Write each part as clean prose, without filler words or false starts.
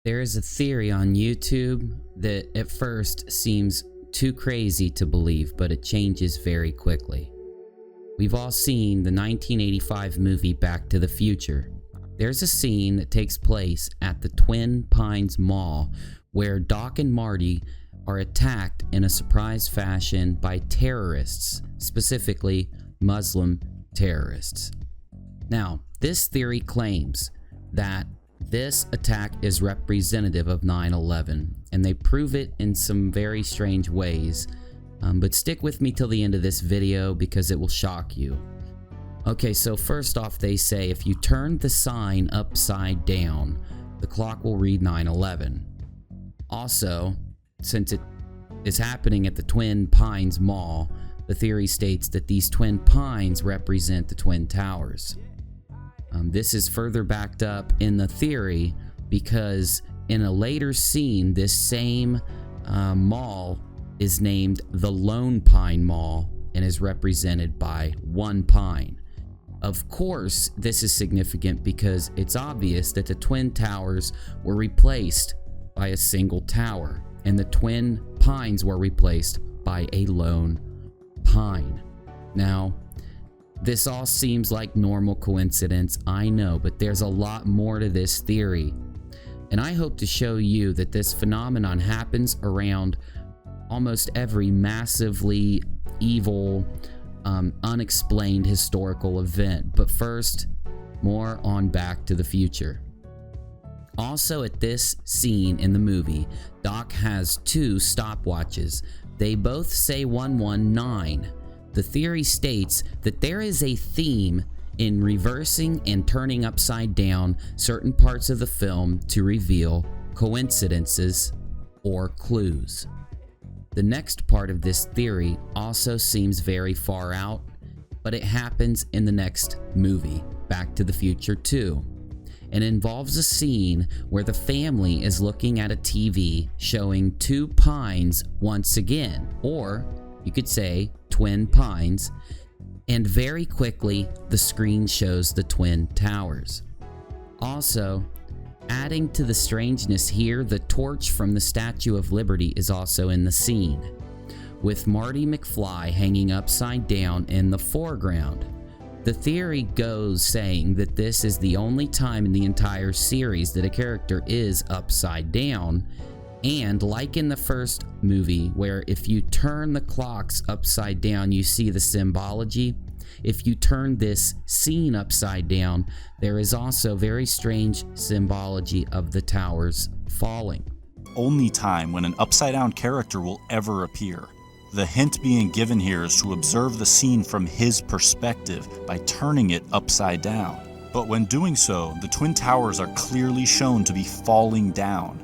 There is a theory on YouTube that at first seems too crazy to believe, but it changes very quickly. We've all seen the 1985 movie Back to the Future. There's a scene that takes place at the Twin Pines Mall where Doc and Marty are attacked in a surprise fashion by terrorists, specifically Muslim terrorists. Now, this theory claims that this attack is representative of 9/11, and they prove it in some very strange ways, but stick with me till the end of this video because it will shock you. Okay, so first off, they say if you turn the sign upside down, the clock will read 9/11. Also, since it is happening at the Twin Pines Mall, the theory states that these Twin Pines represent the Twin Towers. This is further backed up in the theory because in a later scene, this same mall is named the Lone Pine Mall and is represented by one pine. Of course, this is significant because it's obvious that the Twin Towers were replaced by a single tower, and the Twin Pines were replaced by a lone pine. Now, this all seems like normal coincidence, I know, but there's a lot more to this theory. And I hope to show you that this phenomenon happens around almost every massively evil, unexplained historical event. But first, more on Back to the Future. Also at this scene in the movie, Doc has two stopwatches. They both say 119. The theory states that there is a theme in reversing and turning upside down certain parts of the film to reveal coincidences or clues. The next part of this theory also seems very far out, but it happens in the next movie, Back to the Future 2, and involves a scene where the family is looking at a TV showing two pines once again, or you could say Twin Pines, and very quickly the screen shows the Twin Towers. Also, adding to the strangeness here, the torch from the Statue of Liberty is also in the scene, with Marty McFly hanging upside down in the foreground. The theory goes saying that this is the only time in the entire series that a character is upside down, and like in the first movie where if you turn the clocks upside down you see the symbology, if you turn this scene upside down there is also very strange symbology of the towers falling. Only time when an upside down character will ever appear. The hint being given here is to observe the scene from his perspective by turning it upside down. But when doing so, the Twin Towers are clearly shown to be falling down.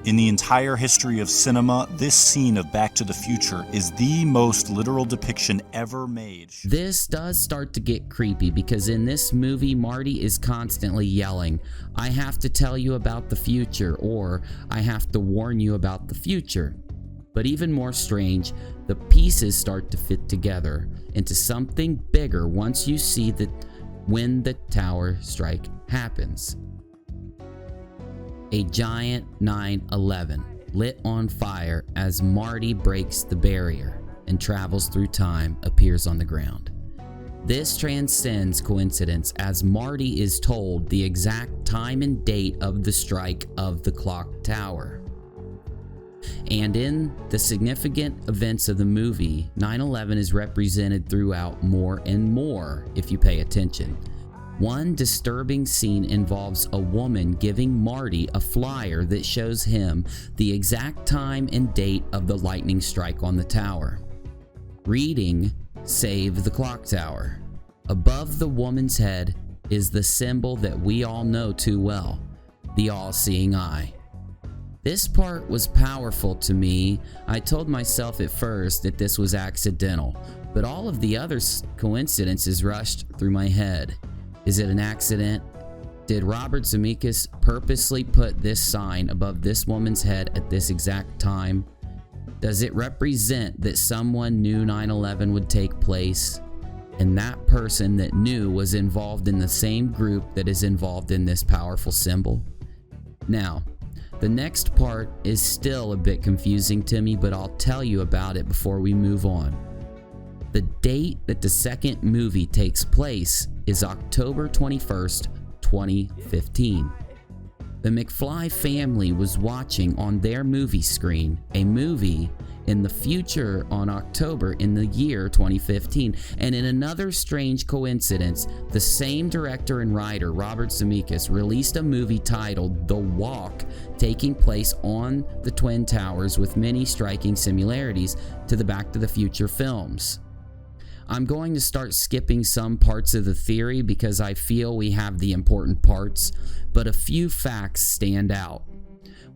In the entire history of cinema, this scene of Back to the Future is the most literal depiction ever made. This does start to get creepy because in this movie, Marty is constantly yelling, "I have to tell you about the future," or "I have to warn you about the future." But even more strange, the pieces start to fit together into something bigger once you see that when the tower strike happens. A giant 9/11 lit on fire as Marty breaks the barrier and travels through time appears on the ground. This transcends coincidence as Marty is told the exact time and date of the strike of the clock tower. And in the significant events of the movie, 9/11 is represented throughout more and more if you pay attention. One disturbing scene involves a woman giving Marty a flyer that shows him the exact time and date of the lightning strike on the tower. Reading, "Save the clock tower." Above the woman's head is the symbol that we all know too well, the all-seeing eye. This part was powerful to me. I told myself at first that this was accidental, but all of the other coincidences rushed through my head. Is it an accident? Did Robert Zemeckis purposely put this sign above this woman's head at this exact time? Does it represent that someone knew 9/11 would take place, and that person that knew was involved in the same group that is involved in this powerful symbol? Now, the next part is still a bit confusing to me, but I'll tell you about it before we move on. The date that the second movie takes place is October 21st, 2015. The McFly family was watching on their movie screen a movie in the future on October in the year 2015, and in another strange coincidence, the same director and writer, Robert Zemeckis, released a movie titled The Walk, taking place on the Twin Towers with many striking similarities to the Back to the Future films. I'm going to start skipping some parts of the theory because I feel we have the important parts, but a few facts stand out.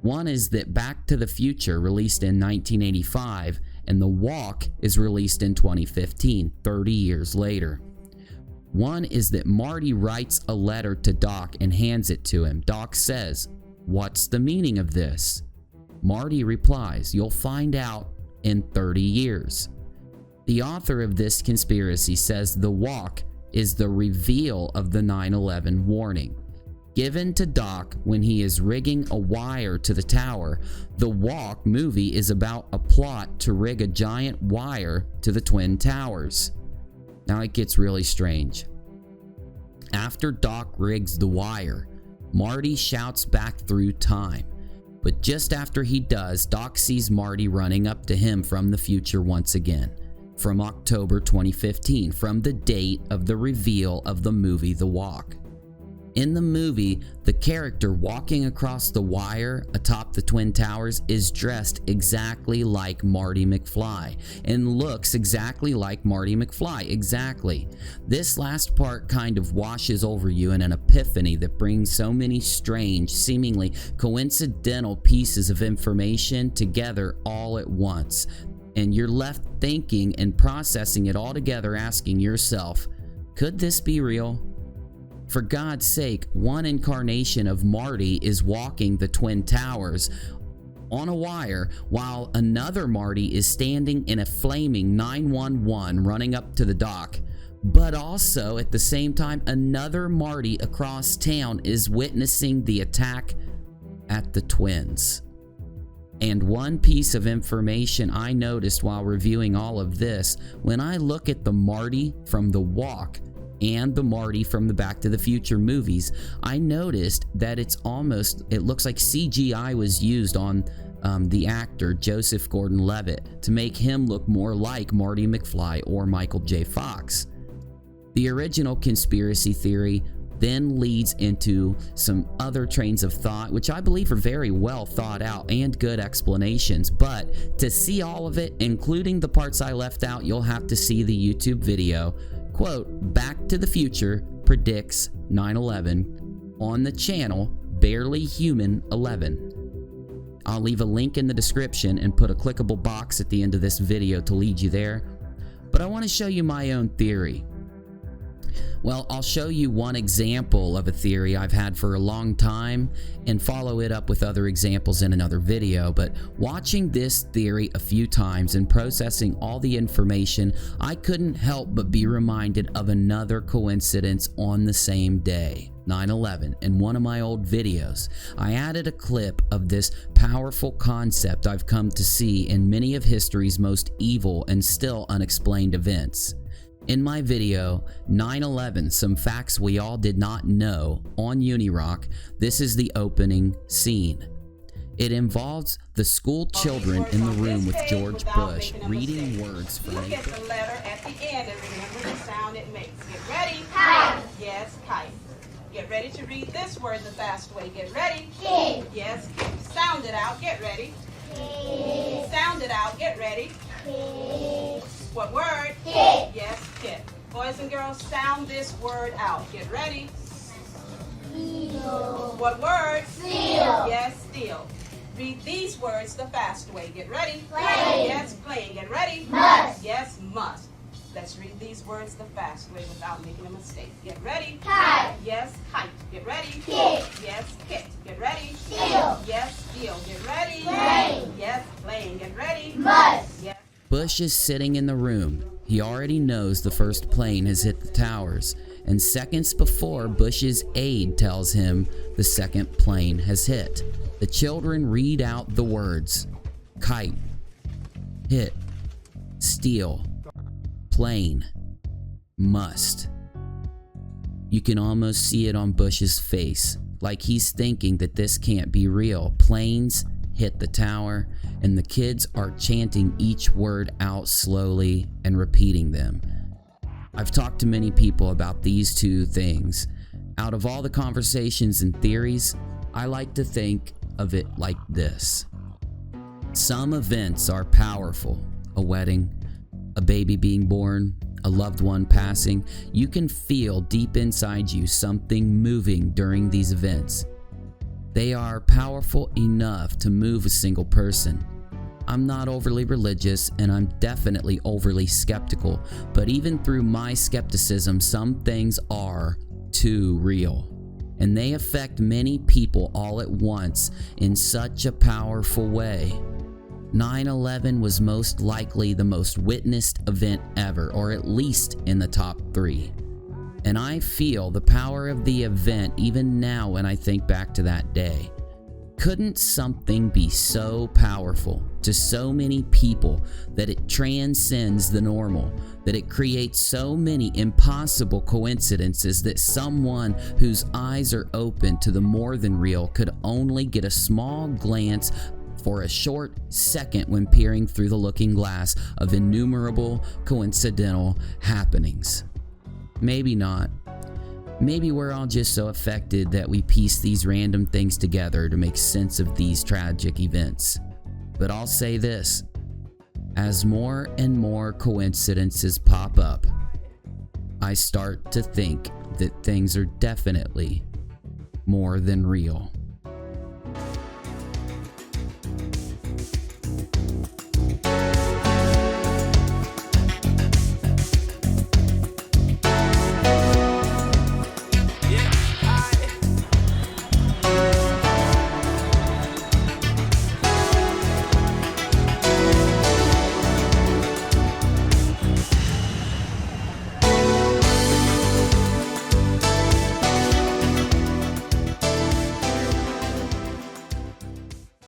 One is that Back to the Future released in 1985 and The Walk is released in 2015, 30 years later. One is that Marty writes a letter to Doc and hands it to him. Doc says, "What's the meaning of this?" Marty replies, "You'll find out in 30 years. The author of this conspiracy says The Walk is the reveal of the 9/11 warning given to Doc when he is rigging a wire to the tower. The Walk movie is about a plot to rig a giant wire to the Twin Towers. Now it gets really strange. After Doc rigs the wire, Marty shouts back through time. But just after he does, Doc sees Marty running up to him from the future once again. From October 2015, from the date of the reveal of the movie The Walk. In the movie, the character walking across the wire atop the Twin Towers is dressed exactly like Marty McFly and looks exactly like Marty McFly, exactly. This last part kind of washes over you in an epiphany that brings so many strange, seemingly coincidental pieces of information together all at once. And you're left thinking and processing it all together, asking yourself, could this be real? For God's sake, one incarnation of Marty is walking the Twin Towers on a wire while another Marty is standing in a flaming 911 running up to the dock. But also at the same time, another Marty across town is witnessing the attack at the Twins. And one piece of information I noticed while reviewing all of this, when I look at the Marty from The Walk and the Marty from the Back to the Future movies, I noticed that it looks like CGI was used on the actor Joseph Gordon-Levitt to make him look more like Marty McFly or Michael J. Fox. The original conspiracy theory then leads into some other trains of thought, which I believe are very well thought out and good explanations. But to see all of it, including the parts I left out, you'll have to see the YouTube video. Quote, Back to the Future predicts 9/11 on the channel Barely Human 11. I'll leave a link in the description and put a clickable box at the end of this video to lead you there. But I want to show you my own theory. Well, I'll show you one example of a theory I've had for a long time and follow it up with other examples in another video. But watching this theory a few times and processing all the information, I couldn't help but be reminded of another coincidence on the same day, 9/11. In one of my old videos, I added a clip of this powerful concept I've come to see in many of history's most evil and still unexplained events. In my video, 9/11, Some Facts We All Did Not Know, on UNIRock, this is the opening scene. It involves the school children in the room with George Bush reading words from a book. Look at the letter at the end and remember the sound it makes. Get ready. Kite. Yes, kite. Get ready to read this word the fast way. Get ready. Kid. Yes, sound it out. Get ready. Kid. Sound it out. Get ready. Kid. What word? Kid. Yes, kid. Boys and girls, sound this word out. Get ready. Seal. What word? Seal. Yes, steal. Read these words the fast way. Get ready. Play. Yes, playing. Get ready. Must. Yes, must. Let's read these words the fast way without making a mistake. Get ready. Kite. Yes, kite. Get ready. Kit. Yes, kit. Get ready. Steal. Yes, steal. Get ready. Play. Yes, playing. Get ready. Must. Yes. Bush is sitting in the room. He already knows the first plane has hit the towers, and seconds before Bush's aide tells him the second plane has hit, the children read out the words: kite, hit, steal, plane, must. You can almost see it on Bush's face, like he's thinking that this can't be real. Planes hit the tower, and the kids are chanting each word out slowly and repeating them. I've talked to many people about these two things. Out of all the conversations and theories, I like to think of it like this. Some events are powerful. A wedding, a baby being born, a loved one passing. You can feel deep inside you something moving during these events. They are powerful enough to move a single person. I'm not overly religious, and I'm definitely overly skeptical, but even through my skepticism, some things are too real, and they affect many people all at once in such a powerful way. 9/11 was most likely the most witnessed event ever, or at least in the top 3. And I feel the power of the event even now when I think back to that day. Couldn't something be so powerful to so many people that it transcends the normal, that it creates so many impossible coincidences that someone whose eyes are open to the more than real could only get a small glance for a short second when peering through the looking glass of innumerable coincidental happenings? Maybe not. Maybe we're all just so affected that we piece these random things together to make sense of these tragic events. But I'll say this: as more and more coincidences pop up, I start to think that things are definitely more than real.